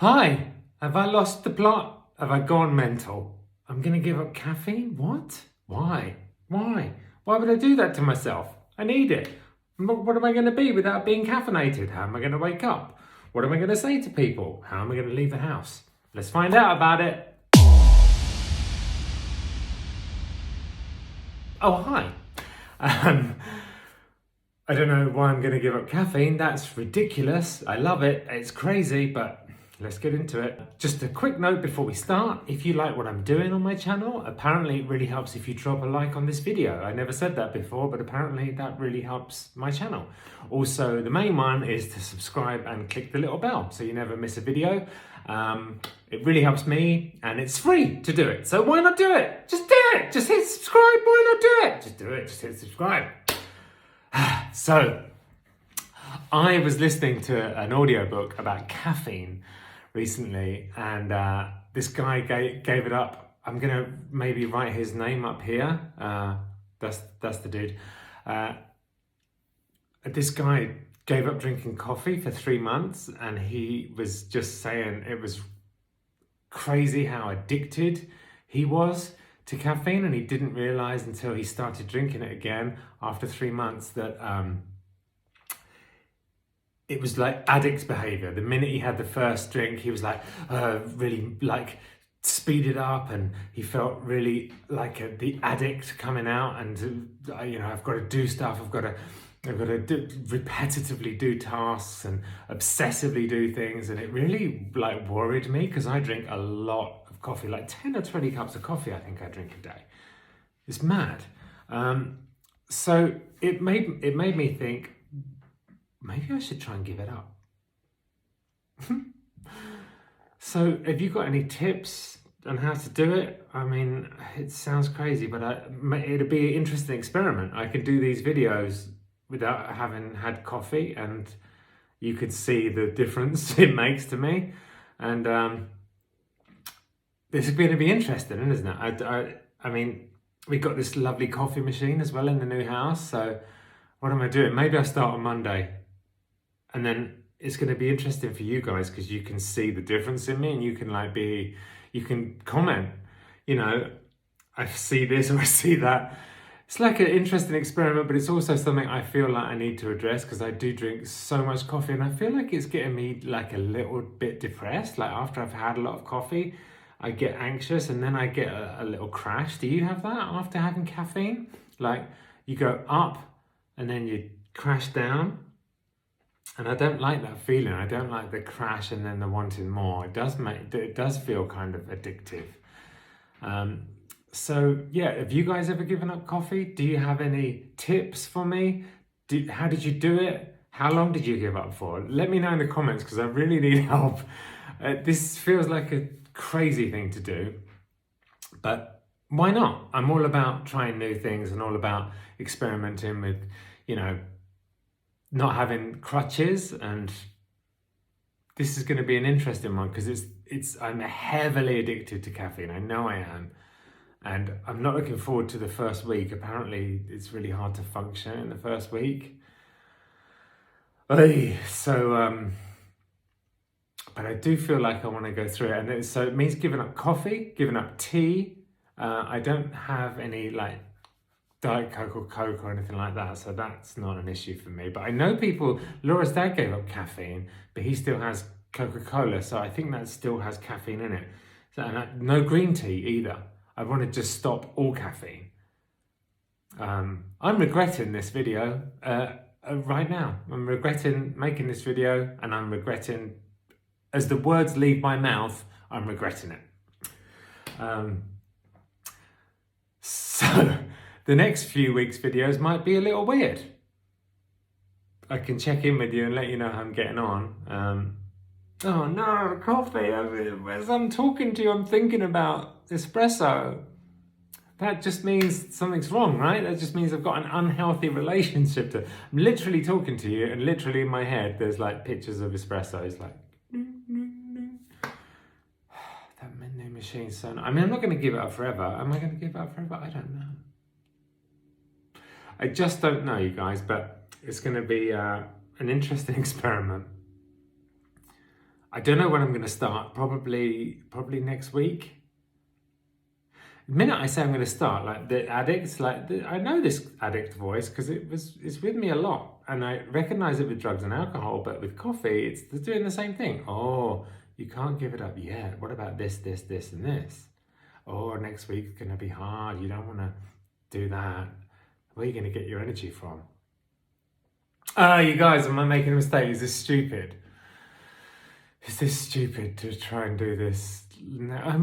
Hi, have I lost the plot? Have I gone mental? I'm gonna give up caffeine? What? Why? Why? Why would I do that to myself? I need it. What am I gonna be without being caffeinated? How am I gonna wake up? What am I gonna say to people? How am I gonna leave the house? Let's find out about it. Oh, hi. Um, I don't know why I'm going to give up caffeine. That's ridiculous. I love it. It's crazy, but let's get into it. Just a quick note before we start. If you like what I'm doing on my channel, apparently it really helps if you drop a like on this video. I never said that before, but apparently that really helps my channel. Also, the main one is to subscribe and click the little bell so you never miss a video. It really helps me and it's free to do it. So why not do it? Just do it. Just hit subscribe. Why not do it? Just do it. Just hit subscribe. So, I was listening to an audiobook about caffeine recently, and this guy gave it up. I'm gonna maybe write his name up here. That's the dude. This guy gave up drinking coffee for 3 months, and he was just saying it was crazy how addicted he was to caffeine, and he didn't realize until he started drinking it again after 3 months that it was like addict behavior. The minute he had the first drink, he was like really like speeded up, and he felt really like the addict coming out. And I've got to do stuff. I've got to repetitively do tasks and obsessively do things, and it really like worried me because I drink a lot of coffee, like 10 or 20 cups of coffee I think I drink a day. It's mad. So it made me think maybe I should try and give it up. So have you got any tips on how to do it? I mean, it sounds crazy, but it'd be an interesting experiment. I could do these videos without having had coffee, and you could see the difference it makes to me. And this is going to be interesting, isn't it? I mean, we got this lovely coffee machine as well in the new house. So what am I doing? Maybe I start on Monday, and then it's going to be interesting for you guys because you can see the difference in me, and you can comment, I see this or I see that. It's like an interesting experiment, but it's also something I feel like I need to address because I do drink so much coffee, and I feel like it's getting me like a little bit depressed. Like after I've had a lot of coffee, I get anxious and then I get a little crash. Do you have that after having caffeine? Like you go up and then you crash down. And I don't like that feeling. I don't like the crash and then the wanting more. It does feel kind of addictive. So yeah, have you guys ever given up coffee? Do you have any tips for me? How did you do it? How long did you give up for? Let me know in the comments because I really need help. This feels like a crazy thing to do, but why not? I'm all about trying new things and all about experimenting with, not having crutches. And this is going to be an interesting one because I'm heavily addicted to caffeine. I know I am. And I'm not looking forward to the first week. Apparently, it's really hard to function in the first week. So, but I do feel like I want to go through it. And so it means giving up coffee, giving up tea. I don't have any like Diet Coke or Coke or anything like that. So that's not an issue for me. But I know Laura's dad gave up caffeine, but he still has Coca-Cola. So I think that still has caffeine in it. So, and no green tea either. I want to just stop all caffeine. I'm regretting this video right now. I'm regretting making this video, and I'm regretting, as the words leave my mouth, I'm regretting it. So the next few weeks' videos might be a little weird. I can check in with you and let you know how I'm getting on. Oh no, coffee. As I'm talking to you, I'm thinking about espresso. That just means something's wrong, right? That just means I've got an unhealthy relationship to. I'm literally talking to you, and literally in my head, there's like pictures of espressos, like. That new machine's so. I mean, I'm not going to give it up forever. Am I going to give it up forever? I don't know. I just don't know, you guys. But it's going to be an interesting experiment. I don't know when I'm going to start. Probably next week. The minute I say I'm going to start, like the addicts, I know this addict voice because it's with me a lot, and I recognize it with drugs and alcohol. But with coffee, it's doing the same thing. Oh, you can't give it up yet. What about this, and this? Oh, next week's going to be hard. You don't want to do that. Where are you going to get your energy from? You guys, am I making a mistake? Is this stupid? Is this stupid to try and do this? I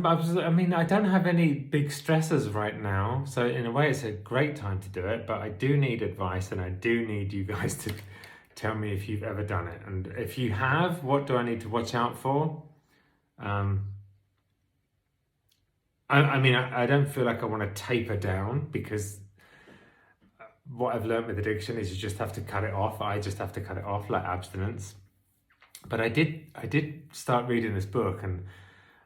mean, I don't have any big stressors right now, so in a way it's a great time to do it, but I do need advice, and I do need you guys to tell me if you've ever done it. And if you have, what do I need to watch out for? I mean, I don't feel like I want to taper down, because what I've learned with addiction is you just have to cut it off. I just have to cut it off, like abstinence. But I did start reading this book, and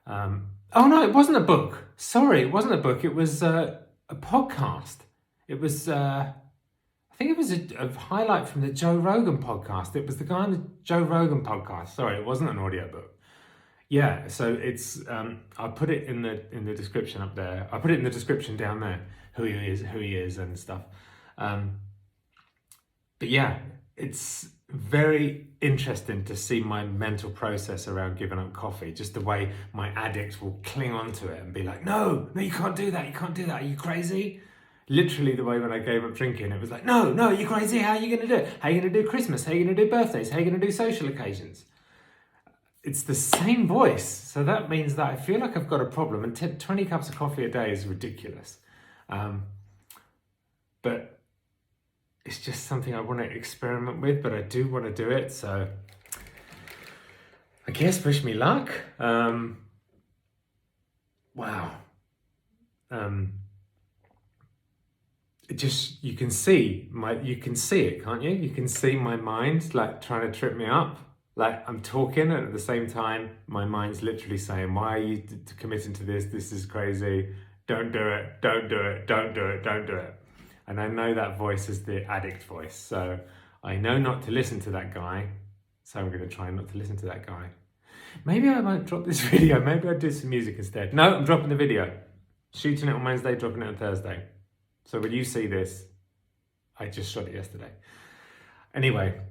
oh no, it wasn't a book. Sorry, it wasn't a book. It was a podcast. It was I think it was a highlight from the Joe Rogan podcast. It was the guy on the Joe Rogan podcast. Sorry, it wasn't an audiobook. Yeah, so it's I'll put it in the description up there. I'll put it in the description down there, who he is and stuff. But yeah, it's very interesting to see my mental process around giving up coffee, just the way my addicts will cling on to it and be like, no, you can't do that, are you crazy? Literally the way when I gave up drinking, it was like, no, you're crazy, how are you going to do it? How are you going to do Christmas? How are you going to do birthdays? How are you going to do social occasions? It's the same voice, so that means that I feel like I've got a problem, and 20 cups of coffee a day is ridiculous. But it's just something I want to experiment with, but I do want to do it, so I guess wish me luck. Wow. It just, you can see it, can't you? You can see my mind like trying to trip me up. Like I'm talking, and at the same time, my mind's literally saying, why are you committing to this? This is crazy. Don't do it. Don't do it. Don't do it. Don't do it. And I know that voice is the addict voice. So I know not to listen to that guy. So I'm going to try not to listen to that guy. Maybe I won't drop this video. Maybe I'll do some music instead. No, I'm dropping the video. Shooting it on Wednesday, dropping it on Thursday. So when you see this, I just shot it yesterday. Anyway,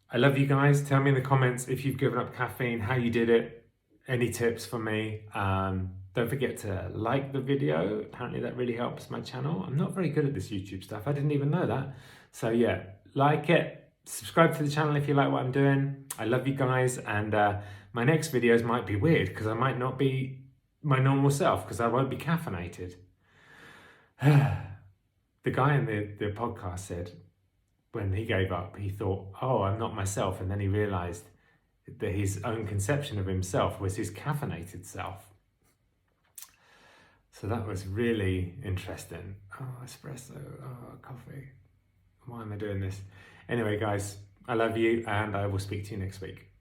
I love you guys. Tell me in the comments if you've given up caffeine, how you did it, any tips for me. Don't forget to like the video. Apparently that really helps my channel. I'm not very good at this YouTube stuff. I didn't even know that. So yeah, like it, subscribe to the channel if you like what I'm doing. I love you guys, and my next videos might be weird because I might not be my normal self because I won't be caffeinated. The guy in the podcast said when he gave up, he thought, oh, I'm not myself. And then he realized that his own conception of himself was his caffeinated self. So that was really interesting. Oh, espresso, oh, coffee. Why am I doing this? Anyway, guys, I love you, and I will speak to you next week.